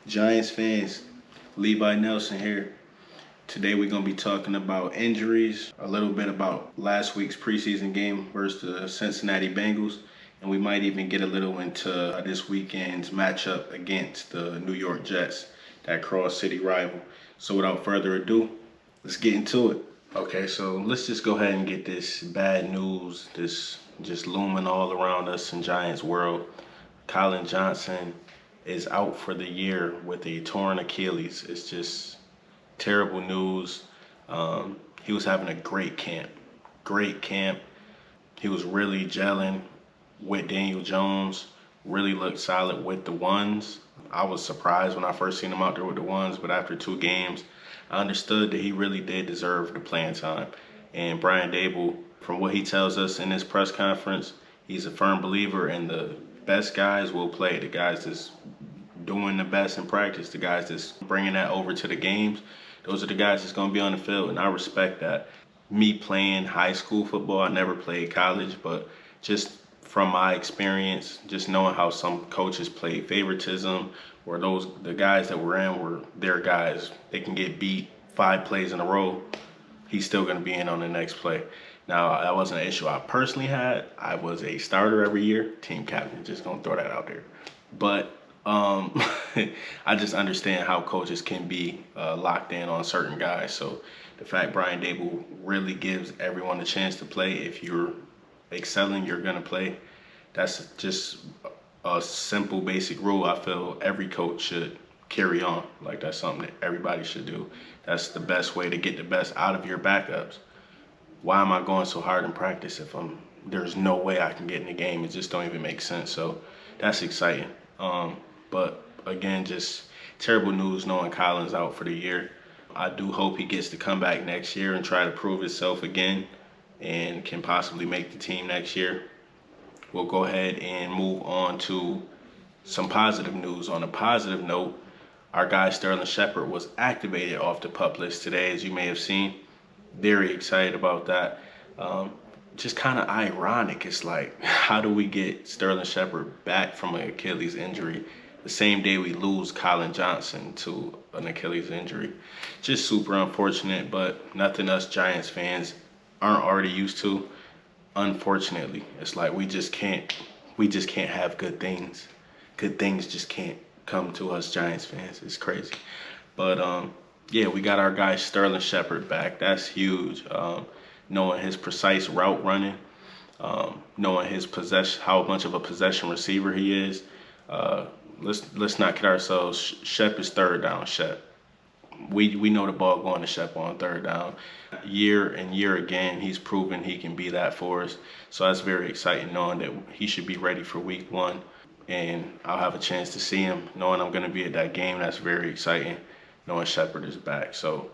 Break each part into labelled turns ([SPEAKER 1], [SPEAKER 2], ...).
[SPEAKER 1] Giants fans, Levi Nelson here. Today we're going to be talking about injuries, a little bit about last week's preseason game versus the Cincinnati Bengals, and we might even get a little into this weekend's matchup against the New York Jets, that cross-city rival. So without further ado, let's get into it. Okay, so let's just go ahead and get this bad news, this just looming all around us in Giants world. Collin Johnson is out for the year with a torn Achilles. It's just terrible news. He was having a great camp. He was really gelling with Daniel Jones, really looked solid with the ones. I was surprised when I first seen him out there with the ones, but after 2 games, I understood that he really did deserve the playing time. And Brian Dable, from what he tells us in his press conference, he's a firm believer in the best guys will play. The guys that's doing the best in practice, the guys that's bringing that over to the games, those are the guys that's going to be on the field, and I respect that. Me playing high school football, I never played college, but just from my experience, just knowing how some coaches play favoritism, or the guys that were in were their guys, they can get beat 5 plays in a row, he's still going to be in on the next play. Now, that wasn't an issue I personally had. I was a starter every year, team captain, just going to throw that out there. But I just understand how coaches can be locked in on certain guys. So the fact Brian Dable really gives everyone a chance to play. If you're excelling, you're going to play. That's just a simple, basic rule I feel every coach should carry on. Like, that's something that everybody should do. That's the best way to get the best out of your backups. Why am I going so hard in practice if there's no way I can get in the game? It just don't even make sense. So that's exciting. But again, just terrible news knowing Collin's out for the year. I do hope he gets to come back next year and try to prove himself again and can possibly make the team next year. We'll go ahead and move on to some positive news. On a positive note, our guy Sterling Shepard was activated off the PUP list today, as you may have seen. Very excited about that. Just kind of ironic. It's like, how do we get Sterling Shepard back from an Achilles injury the same day we lose Collin Johnson to an Achilles injury? Just super unfortunate, but nothing us Giants fans aren't already used to. Unfortunately, it's like we just can't have good things. Good things just can't come to us Giants fans. It's crazy. But yeah, we got our guy Sterling Shepard back. That's huge. Knowing his precise route running, knowing his possession, how much of a possession receiver he is. Let's not kid ourselves. Shep is third down. Shep. We know the ball going to Shep on 3rd down. Year and year again, he's proven he can be that for us. So that's very exciting, knowing that he should be ready for week 1. And I'll have a chance to see him, knowing I'm going to be at that game. That's very exciting, knowing Shepard is back. So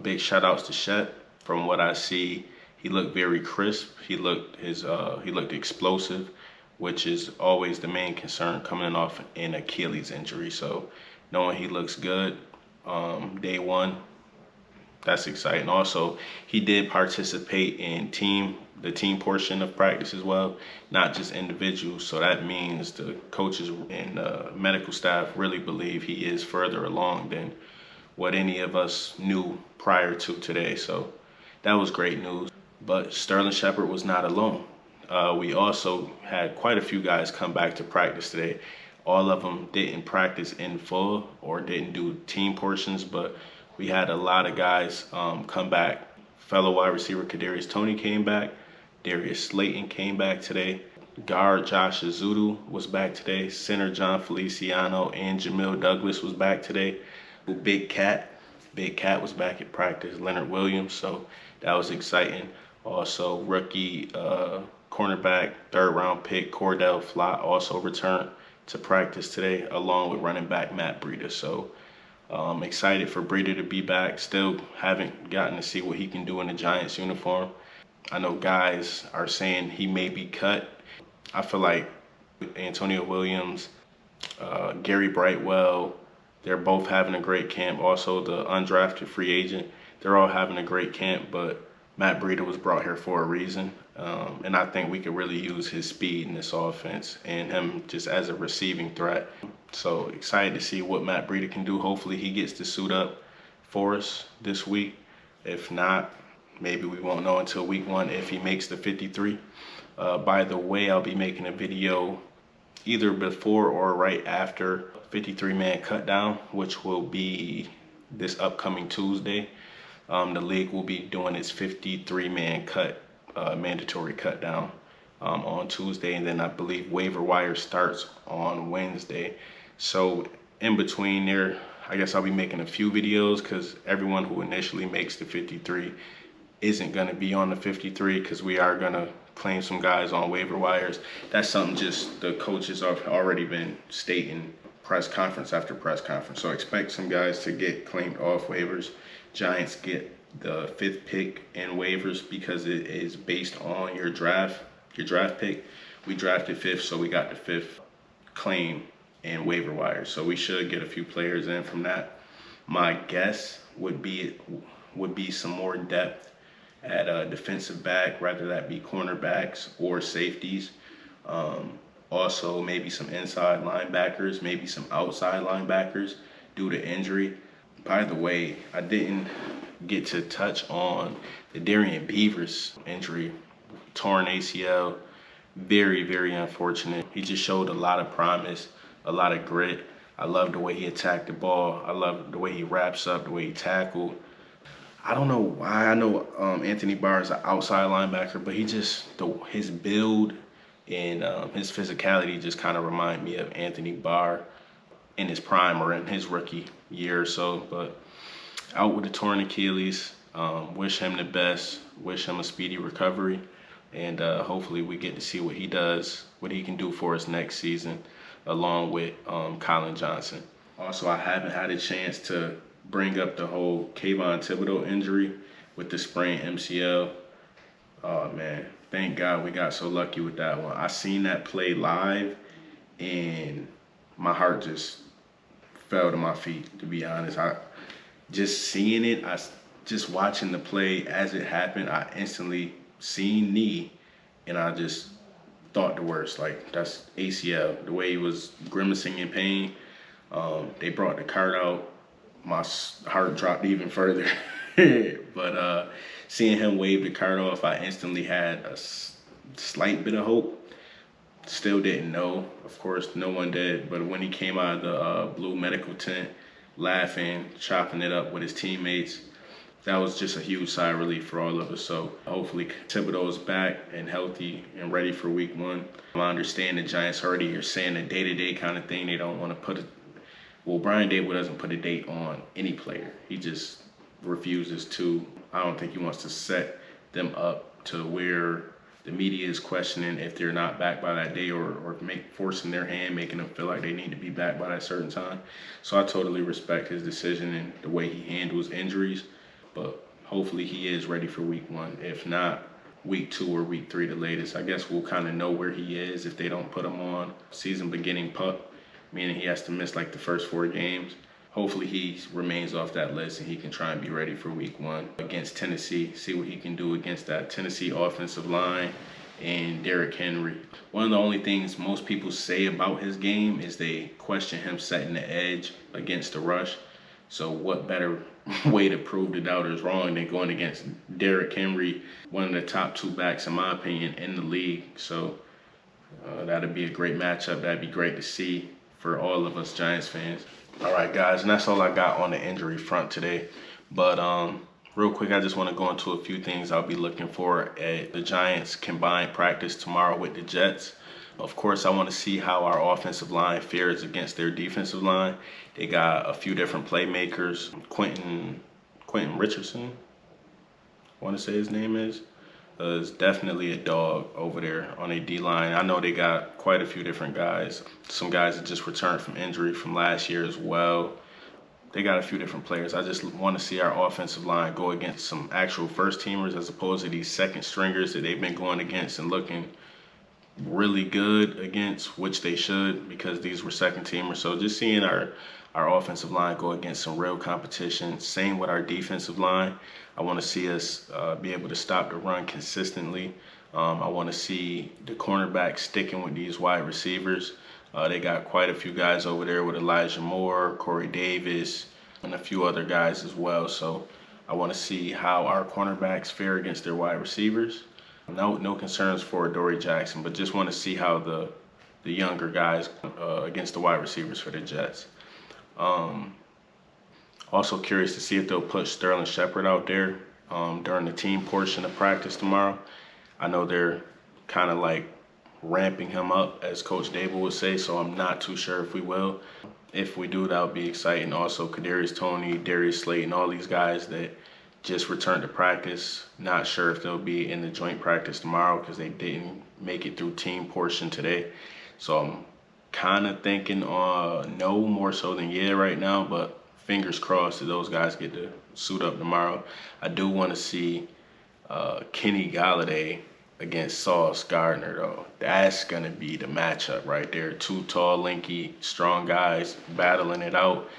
[SPEAKER 1] big shout outs to Shep. From what I see, he looked very crisp. He looked explosive, which is always the main concern coming off an Achilles injury. So knowing he looks good day 1, that's exciting. Also, he did participate in the team portion of practice as well, not just individuals. So that means the coaches and medical staff really believe he is further along than what any of us knew prior to today. So that was great news. But Sterling Shepard was not alone. We also had quite a few guys come back to practice today. All of them didn't practice in full or didn't do team portions, but we had a lot of guys come back. Fellow wide receiver Kadarius Toney came back. Darius Slayton came back today. Guard Josh Azudu was back today. Center John Feliciano and Jamil Douglas was back today. Big Cat was back at practice. Leonard Williams, so that was exciting. Also, rookie cornerback, 3rd round pick Cordell Flott also returned to practice today, along with running back Matt Breida. So excited for Breida to be back. Still haven't gotten to see what he can do in the Giants uniform. I know guys are saying he may be cut. I feel like Antonio Williams, Gary Brightwell, they're both having a great camp. Also, the undrafted free agent, they're all having a great camp, but Matt Breida was brought here for a reason. And I think we could really use his speed in this offense and him just as a receiving threat. So excited to see what Matt Breida can do. Hopefully he gets to suit up for us this week. If not, maybe we won't know until week 1 if he makes the 53. By the way, I'll be making a video either before or right after 53-man cut down, which will be this upcoming Tuesday. The league will be doing its 53-man mandatory cut down on Tuesday, and then I believe waiver wire starts on Wednesday. So in between there, I guess I'll be making a few videos because everyone who initially makes the 53 isn't going to be on the 53 because we are going to claim some guys on waiver wires. That's something just the coaches have already been stating press conference after press conference. So expect some guys to get claimed off waivers. Giants get the 5th pick in waivers because it is based on your draft pick. We drafted 5th, so we got the 5th claim in waiver wires. So we should get a few players in from that. My guess would be some more depth at a defensive back, whether that be cornerbacks or safeties. Also, maybe some inside linebackers, maybe some outside linebackers due to injury. By the way, I didn't get to touch on the Darian Beavers injury, torn ACL. Very, very unfortunate. He just showed a lot of promise, a lot of grit. I love the way he attacked the ball. I love the way he wraps up, the way he tackled. I don't know why. I know Anthony Barr is an outside linebacker, but his build and his physicality just kind of remind me of Anthony Barr in his prime or in his rookie year or so. But out with a torn Achilles. Wish him the best. Wish him a speedy recovery. And hopefully we get to see what he does, what he can do for us next season, along with Collin Johnson. Also, I haven't had a chance to bring up the whole Kayvon Thibodeau injury with the sprained MCL. Oh, man. Thank God we got so lucky with that one. I seen that play live, and my heart just fell to my feet, to be honest. Just seeing it, just watching the play as it happened, I instantly seen knee, and I just thought the worst. Like, that's ACL. The way he was grimacing in pain, they brought the cart out. My heart dropped even further. But seeing him wave the cart off, I instantly had a slight bit of hope. Still didn't know. Of course, no one did. But when he came out of the blue medical tent, laughing, chopping it up with his teammates, that was just a huge sigh of relief for all of us. So hopefully Thibodeau is back and healthy and ready for week 1. I understand the Giants already are saying a day-to-day kind of thing. They don't want to put it. Well, Brian Dable doesn't put a date on any player. He just refuses to. I don't think he wants to set them up to where the media is questioning if they're not back by that day or forcing their hand, making them feel like they need to be back by that certain time. So I totally respect his decision and the way he handles injuries. But hopefully he is ready for week 1. If not, week 2 or week 3 the latest. I guess we'll kind of know where he is if they don't put him on season beginning pup, meaning he has to miss like the first 4 games. Hopefully he remains off that list and he can try and be ready for week 1 against Tennessee, see what he can do against that Tennessee offensive line and Derrick Henry. One of the only things most people say about his game is they question him setting the edge against the rush. So what better way to prove the doubters wrong than going against Derrick Henry, one of the top 2 backs, in my opinion, in the league. So that'd be a great matchup. That'd be great to see for all of us Giants fans. All right, guys, and that's all I got on the injury front today. But real quick, I just want to go into a few things I'll be looking for at the Giants' combined practice tomorrow with the Jets. Of course, I want to see how our offensive line fares against their defensive line. They got a few different playmakers. Quentin Richardson, I want to say his name is definitely a dog over there on a D-line. I know they got quite a few different guys. Some guys that just returned from injury from last year as well. They got a few different players. I just want to see our offensive line go against some actual first-teamers as opposed to these second stringers that they've been going against and looking really good against, which they should because these were second-teamers. So just seeing our offensive line go against some real competition. Same with our defensive line. I want to see us be able to stop the run consistently. I want to see the cornerbacks sticking with these wide receivers. They got quite a few guys over there with Elijah Moore, Corey Davis, and a few other guys as well. So I want to see how our cornerbacks fare against their wide receivers. No concerns for Dory Jackson, but just want to see how the younger guys against the wide receivers for the Jets. Also curious to see if they'll put Sterling Shepard out there during the team portion of practice tomorrow. I know they're kind of like ramping him up, as Coach Dable would say, so I'm not too sure if we will. If we do, that would be exciting. Also, Kadarius Toney, Darius Slayton, all these guys that just returned to practice. Not sure if they'll be in the joint practice tomorrow because they didn't make it through team portion today. So I'm kind of thinking no more so than yeah right now, but fingers crossed that those guys get to suit up tomorrow. I do want to see Kenny Galladay against Sauce Gardner, though. That's going to be the matchup right there. Two tall, lanky, strong guys battling it out.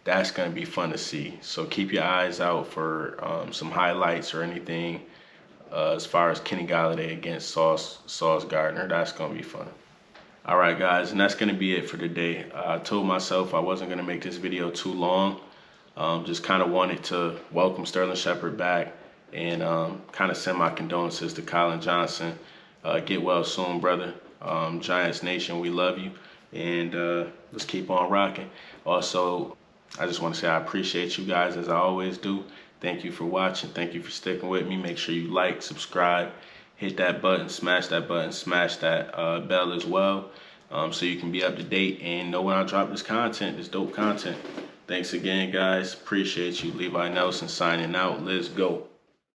[SPEAKER 1] That's going to be fun to see. So keep your eyes out for some highlights or anything as far as Kenny Galladay against Sauce Gardner. That's going to be fun. All right, guys, and that's going to be it for today. I told myself I wasn't going to make this video too long. Just kind of wanted to welcome Sterling Shepard back and kind of send my condolences to Collin Johnson. Get well soon, brother. Giants Nation, we love you. And let's keep on rocking. Also, I just want to say I appreciate you guys as I always do. Thank you for watching. Thank you for sticking with me. Make sure you like, subscribe, hit that button, smash that bell as well, so you can be up to date and know when I drop this content, this dope content. Thanks again, guys. Appreciate you. Levi Nelson signing out. Let's go.